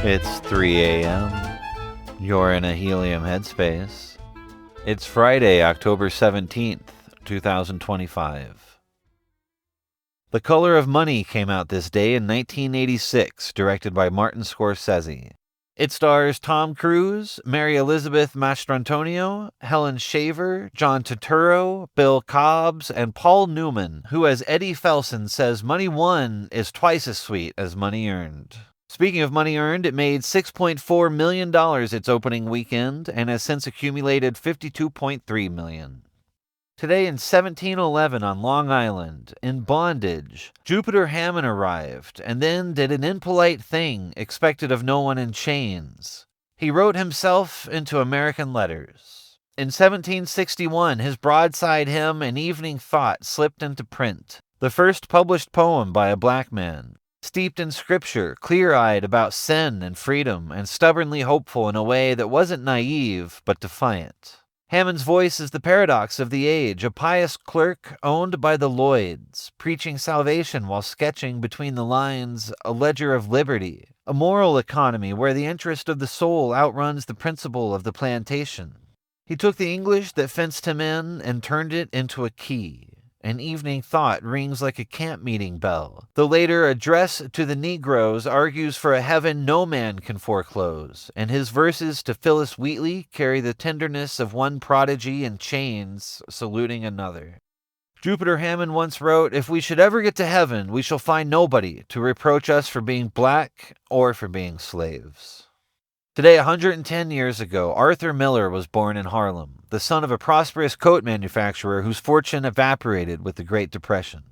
It's 3 a.m. You're in a helium headspace. It's Friday, October 17th, 2025. The Color of Money came out this day in 1986, directed by Martin Scorsese. It stars Tom Cruise, Mary Elizabeth Mastrantonio, Helen Shaver, John Turturro, Bill Cobbs, and Paul Newman, who, as Eddie Felson says, money won is twice as sweet as money earned. Speaking of money earned, it made $6.4 million its opening weekend and has since accumulated $52.3 million. Today in 1711 on Long Island, in bondage, Jupiter Hammon arrived and then did an impolite thing expected of no one in chains. He wrote himself into American letters. In 1761, his broadside hymn, An Evening Thought, slipped into print, the first published poem by a black man. Steeped in scripture, clear-eyed about sin and freedom, and stubbornly hopeful in a way that wasn't naive, but defiant. Hammon's voice is the paradox of the age, a pious clerk owned by the Lloyds, preaching salvation while sketching between the lines a ledger of liberty, a moral economy where the interest of the soul outruns the principle of the plantation. He took the English that fenced him in and turned it into a key. An evening thought rings like a camp meeting bell. The later address to the Negroes argues for a heaven no man can foreclose, and his verses to Phyllis Wheatley carry the tenderness of one prodigy in chains saluting another. Jupiter Hammon once wrote, "If we should ever get to heaven, we shall find nobody to reproach us for being black or for being slaves." Today, 110 years ago, Arthur Miller was born in Harlem, the son of a prosperous coat manufacturer whose fortune evaporated with the Great Depression.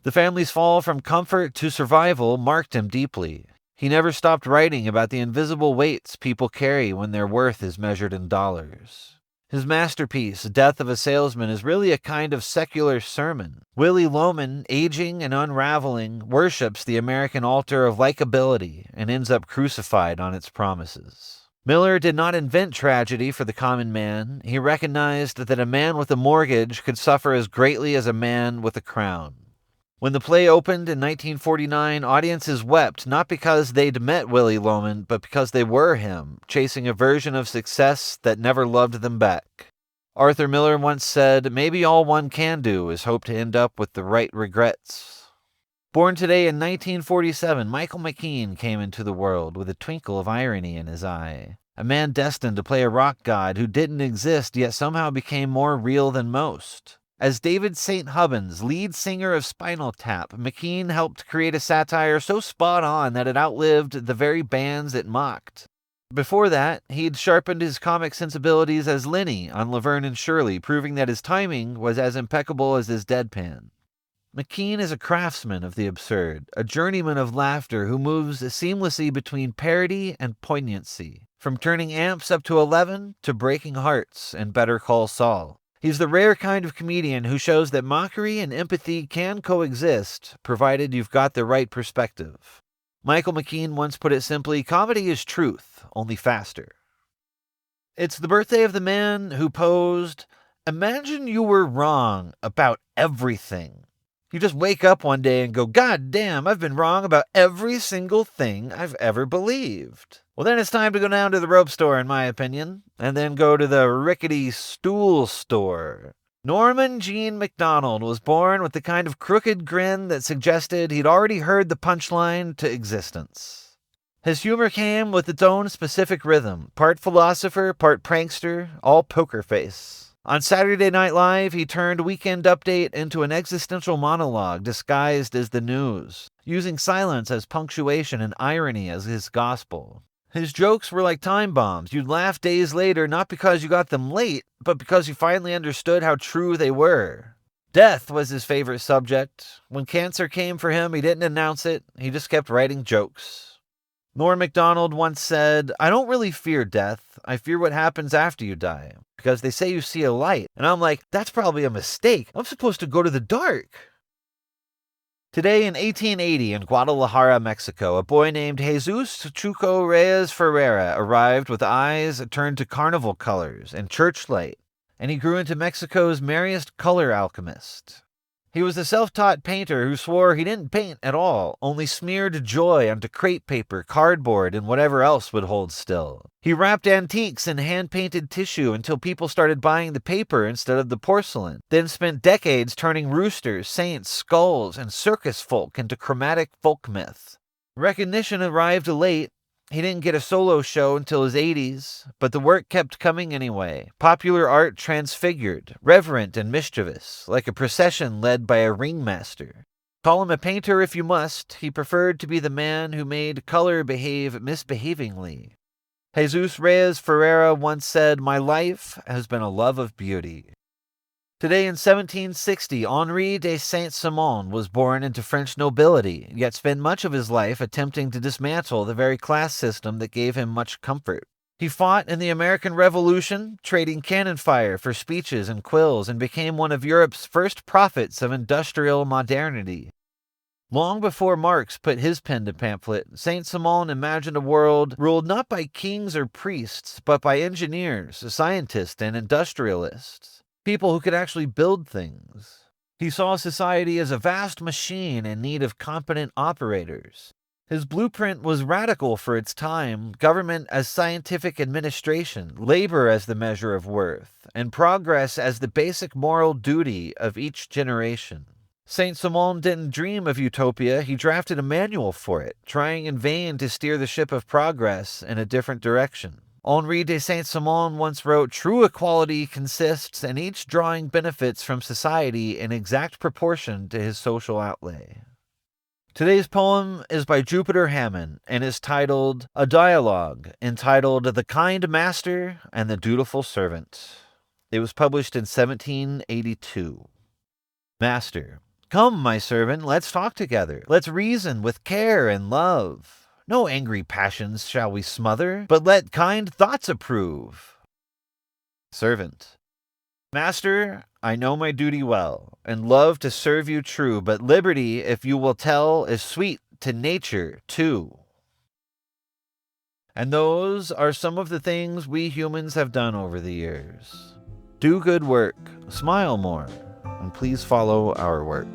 The family's fall from comfort to survival marked him deeply. He never stopped writing about the invisible weights people carry when their worth is measured in dollars. His masterpiece, Death of a Salesman, is really a kind of secular sermon. Willie Loman, aging and unraveling, worships the American altar of likability and ends up crucified on its promises. Miller did not invent tragedy for the common man. He recognized that a man with a mortgage could suffer as greatly as a man with a crown. When the play opened in 1949, audiences wept not because they'd met Willie Loman, but because they were him, chasing a version of success that never loved them back. Arthur Miller once said, "Maybe all one can do is hope to end up with the right regrets." Born today in 1947, Michael McKean came into the world with a twinkle of irony in his eye. A man destined to play a rock god who didn't exist yet somehow became more real than most. As David St. Hubbins, lead singer of Spinal Tap, McKean helped create a satire so spot on that it outlived the very bands it mocked. Before that, he'd sharpened his comic sensibilities as Lenny on Laverne and Shirley, proving that his timing was as impeccable as his deadpan. McKean is a craftsman of the absurd, a journeyman of laughter who moves seamlessly between parody and poignancy, from turning amps up to 11 to breaking hearts and Better Call Saul. He's the rare kind of comedian who shows that mockery and empathy can coexist, provided you've got the right perspective. Michael McKean once put it simply, comedy is truth, only faster. It's the birthday of the man who posed, "Imagine you were wrong about everything." You just wake up one day and go, "God damn, I've been wrong about every single thing I've ever believed." Well, then it's time to go down to the rope store, in my opinion, and then go to the rickety stool store. Norman Jean Macdonald was born with the kind of crooked grin that suggested he'd already heard the punchline to existence. His humor came with its own specific rhythm, part philosopher, part prankster, all poker face. On Saturday Night Live, he turned Weekend Update into an existential monologue disguised as the news, using silence as punctuation and irony as his gospel. His jokes were like time bombs. You'd laugh days later, not because you got them late, but because you finally understood how true they were. Death was his favorite subject. When cancer came for him, he didn't announce it. He just kept writing jokes. Norm Macdonald once said, "I don't really fear death. I fear what happens after you die, because they say you see a light." And I'm like, that's probably a mistake. I'm supposed to go to the dark. Today in 1880 in Guadalajara, Mexico, a boy named Jesús Chucho Reyes Ferreira arrived with eyes turned to carnival colors and church light, and he grew into Mexico's merriest color alchemist. He was a self-taught painter who swore he didn't paint at all, only smeared joy onto crepe paper, cardboard, and whatever else would hold still. He wrapped antiques in hand-painted tissue until people started buying the paper instead of the porcelain, then spent decades turning roosters, saints, skulls, and circus folk into chromatic folk myth. Recognition arrived late. He didn't get a solo show until his 80s, but the work kept coming anyway. Popular art transfigured, reverent and mischievous, like a procession led by a ringmaster. Call him a painter if you must. He preferred to be the man who made color behave misbehavingly. Jesús Reyes Ferreira once said, "My life has been a love of beauty." Today in 1760, Henri de Saint-Simon was born into French nobility, yet spent much of his life attempting to dismantle the very class system that gave him much comfort. He fought in the American Revolution, trading cannon fire for speeches and quills, and became one of Europe's first prophets of industrial modernity. Long before Marx put his pen to pamphlet, Saint-Simon imagined a world ruled not by kings or priests, but by engineers, scientists, and industrialists. People who could actually build things. He saw society as a vast machine in need of competent operators. His blueprint was radical for its time, government as scientific administration, labor as the measure of worth, and progress as the basic moral duty of each generation. Saint-Simon didn't dream of utopia, he drafted a manual for it, trying in vain to steer the ship of progress in a different direction. Henri de Saint-Simon once wrote, "True equality consists in each drawing benefits from society in exact proportion to his social outlay." Today's poem is by Jupiter Hammon and is titled A Dialogue, entitled The Kind Master and the Dutiful Servant. It was published in 1782. Master: Come, my servant, let's talk together. Let's reason with care and love. No angry passions shall we smother, but let kind thoughts approve. Servant: Master, I know my duty well, and love to serve you true, but liberty, if you will tell, is sweet to nature too. And those are some of the things we humans have done over the years. Do good work, smile more, and please follow our work.